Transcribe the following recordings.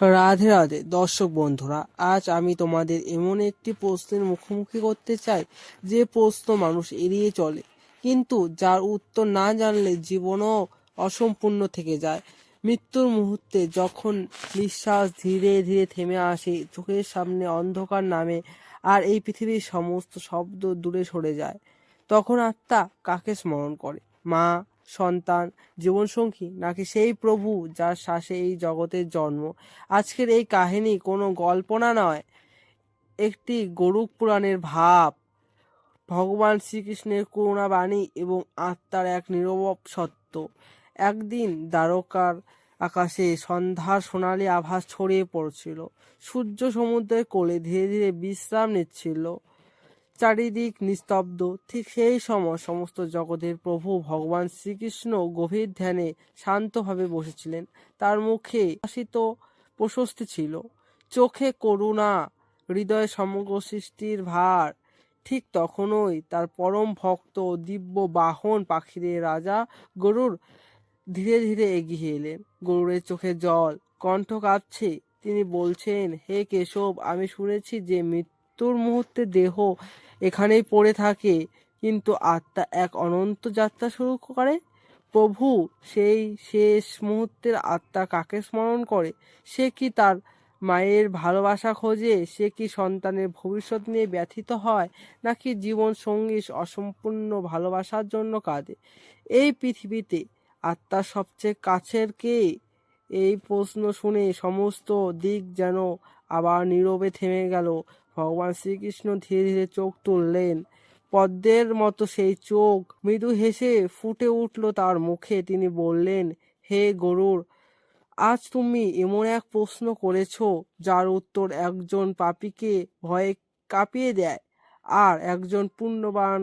রাধে রাধে দর্শক বন্ধুরা, আজ আমি তোমাদের এমন একটি প্রশ্নের মুখোমুখি করতে চাই যে প্রশ্ন মানুষ এড়িয়ে চলে, কিন্তু যার উত্তর না জানলে জীবনও অসম্পূর্ণ থেকে যায়। মৃত্যুর মুহূর্তে যখন নিঃশ্বাস ধীরে ধীরে থেমে আসে, চোখের সামনে অন্ধকার নামে আর এই পৃথিবীর সমস্ত শব্দ দূরে সরে যায়, তখন আত্মা কাকে স্মরণ করে? মা, সন্তান, জীবনসঙ্গী, নাকি সেই প্রভু যার শ্বাসে এই জগতের জন্ম? আজকের এই কাহিনী কোনো কল্পনা নয়, একটি গরুড় পুরাণের ভাব, ভগবান শ্রীকৃষ্ণের করুণা বাণী এবং আত্মার এক নীরব সত্য। একদিন দ্বারকার আকাশে সন্ধ্যার সোনালি আভাস ছড়িয়ে পড়ছিল। সূর্য সমুদ্রের কোলে ধীরে ধীরে বিশ্রাম নিচ্ছিল, চারিদিক নিস্তব্ধ। ঠিক সেই সময় সমস্ত জগতের প্রভু ভগবান শ্রীকৃষ্ণ গভীর ধ্যানে শান্তভাবে বসেছিলেন। তার মুখে হাসিত প্রশস্তি ছিল, চোখে করুণা, হৃদয়ে সমগ্র সৃষ্টির ভার। ঠিক তখনই তার পরম ভক্ত দিব্য বাহন পাখিদের রাজা গরুড় ধীরে ধীরে এগিয়ে এলেন। গরুড়ের চোখে জল, কণ্ঠ কাঁপছে। তিনি বলছেন, হে কেশব, আমি শুনেছি যে মৃত্যুর মুহূর্তে দেহ এখানেই পড়ে থাকে, কিন্তু আত্মা এক অনন্ত যাত্রা শুরু করে। প্রভু সেই শেষ মুহূর্তের আত্মা কাকে স্মরণ করে? সে কি তার মায়ের ভালোবাসা খোঁজে? সে কি সন্তানের ভবিষ্যৎ নিয়ে ব্যথিত হয়, নাকি জীবন সঙ্গী অসম্পূর্ণ ভালোবাসার জন্য কাঁদে? এই পৃথিবীতে আত্মার সবচেয়ে কাছের কে? এই প্রশ্ন শুনে সমস্ত দিক যেন আবার নীরবে থেমে গেল। ভগবান শ্রীকৃষ্ণ ধীরে ধীরে চোখ তুললেন। পদ্মের মতো সেই চোখ, মৃদু হেসে ফুটে উঠল তার মুখে। তিনি বললেন, হে গরুড়, আজ তুমি এমন এক প্রশ্ন করেছ যার উত্তর একজন পাপীকে ভয়ে কাঁপিয়ে দেয় আর একজন পুণ্যবান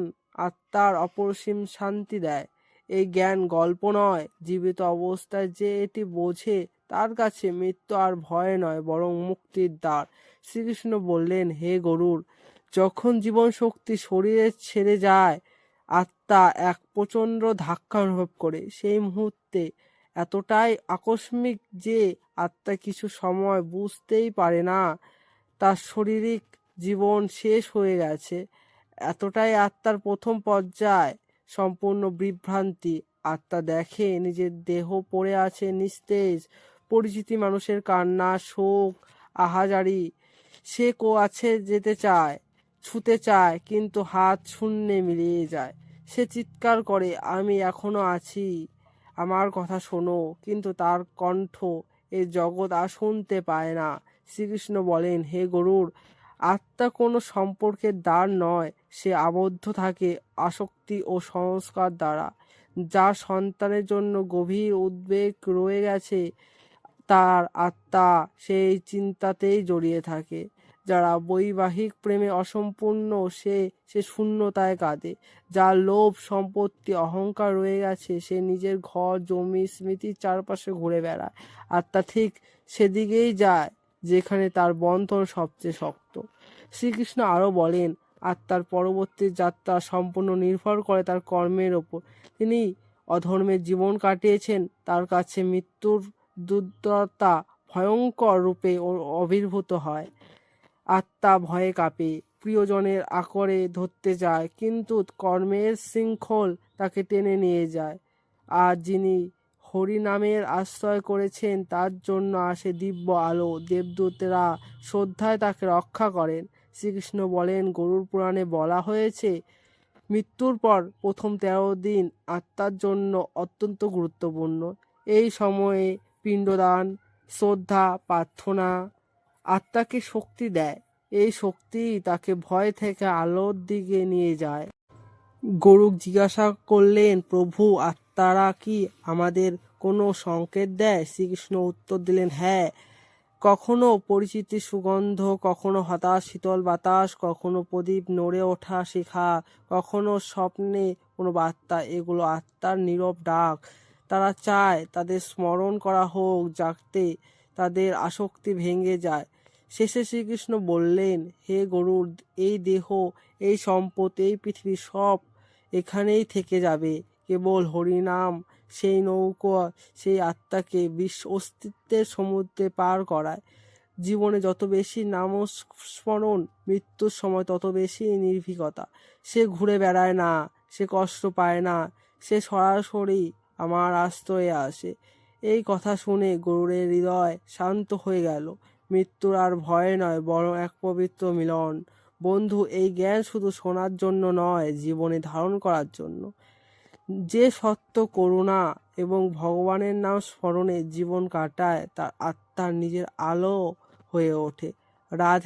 আত্মার অপরিসীম শান্তি দেয়। এই জ্ঞান গল্প নয়, জীবিত অবস্থায় যে এটি বোঝে তার কাছে মৃত্যু আর ভয় নয়, বরং মুক্তির দ্বার। শ্রীকৃষ্ণ বললেন, হে গরুড়, যখন জীবন শক্তি শরীরে ছেড়ে যায়, আত্মা এক প্রচণ্ড ধাক্কা অনুভব করে। সেই মুহূর্তে এতটাই আকস্মিক যে আত্মা কিছু সময় বুঝতেই পারে না তার শারীরিক জীবন শেষ হয়ে গেছে। এতটাই আত্মার প্রথম পর্যায়, সম্পূর্ণ বিভ্রান্তি। আত্মা দেখে নিজের দেহ পড়ে আছে নিস্তেজ, পরিচিতি মানুষের কান্না, শোক, আহাজারি। সে কাছে যেতে চায়, ছুঁতে চায়, কিন্তু হাত শূন্যে মিলিয়ে যায়। সে চিৎকার করে, আমি এখনো আছি, আমার কথা শোনো, কিন্তু তার কণ্ঠ এ জগৎ আর শুনতে পায় না। শ্রীকৃষ্ণ বলেন, হে গরুড়, আত্মা কোনো সম্পর্কের দ্বার নয়, সে আবদ্ধ থাকে আসক্তি ও সংস্কার দ্বারা। যার সন্তানের জন্য গভীর উদ্বেগ রয়ে গেছে, তার আত্মা সেই চিন্তাতেই জড়িয়ে থাকে। যারা বৈবাহিক প্রেমে অসম্পূর্ণ, সে শূন্যতায় কাঁদে। যার লোভ, সম্পত্তি, অহংকার রয়ে গেছে, সে নিজের ঘর, জমি, স্মৃতির চারপাশে ঘুরে বেড়ায়। আত্মা ঠিক সেদিকেই যায় যেখানে তার বন্ধন সবচেয়ে শক্ত। শ্রীকৃষ্ণ আরও বলেন, আত্মার পরবর্তী যাত্রা সম্পূর্ণ নির্ভর করে তার কর্মের ওপর। তিনি অধর্মের জীবন কাটিয়েছেন, তার কাছে মৃত্যুর দুর্দশা ভয়ঙ্কর রূপে আবির্ভূত হয়। আত্মা ভয়ে কাঁপে, প্রিয়জনের আকরে ধরতে যায়, কিন্তু কর্মের শৃঙ্খল তাকে টেনে নিয়ে যায়। আর যিনি হরিনামের আশ্রয় করেছেন, তার জন্য আসে দিব্য আলো। দেবদূতেরা শ্রদ্ধায় তাকে রক্ষা করেন। শ্রীকৃষ্ণ বলেন, গরুড় পুরাণে বলা হয়েছে, মৃত্যুর পর প্রথম 13 দিন আত্মার জন্য অত্যন্ত গুরুত্বপূর্ণ। এই সময়ে পিণ্ডদান, শ্রদ্ধা, প্রার্থনা আত্মাকে শক্তি দেয়। এই শক্তি তাকে ভয় থেকে আলোর দিকে নিয়ে যায়। গরুড় জিজ্ঞাসা করলেন, প্রভু, আত্মারা কি আমাদের কোনো সংকেত দেয়? শ্রীকৃষ্ণ উত্তর দিলেন, হ্যাঁ, কখনো পরিচিতির সুগন্ধ, কখনো হঠাৎ শীতল বাতাস, কখনো প্রদীপ নড়ে ওঠা শিখা, কখনো স্বপ্নে কোনো বার্তা। এগুলো আত্মার নীরব ডাক। তারা চায় তাদের স্মরণ করা হোক, যাতে তাদের আসক্তি ভেঙে যায়। শেষে শ্রীকৃষ্ণ বললেন, হে গরুড়, এই দেহ, এই সম্পদ, এই পৃথিবী সব এখানেই থেকে যাবে, কেবল হরিনাম সেই নৌকা, সেই আত্মাকে অস্তিত্বের সমুদ্রে পার করায়। জীবনে যত বেশি নামস্মরণ, মৃত্যুর সময় তত বেশি নির্ভীকতা। সে ঘুরে বেড়ায় না, সে কষ্ট পায় না, সে সরাসরি আমার আশ্রয়ে আসে। এই কথা শুনে গরুরের হৃদয় শান্ত হয়ে গেল। মৃত্যুর আর ভয় নয়, বরং এক পবিত্র মিলন। বন্ধু, এই জ্ঞান শুধু শোনার জন্য নয়, জীবনে ধারণ করার জন্য। যে সত্য, করুণা এবং ভগবানের নাম স্মরণে জীবন কাটায়, তার আত্মার নিজের আলো হয়ে ওঠে। রাধে।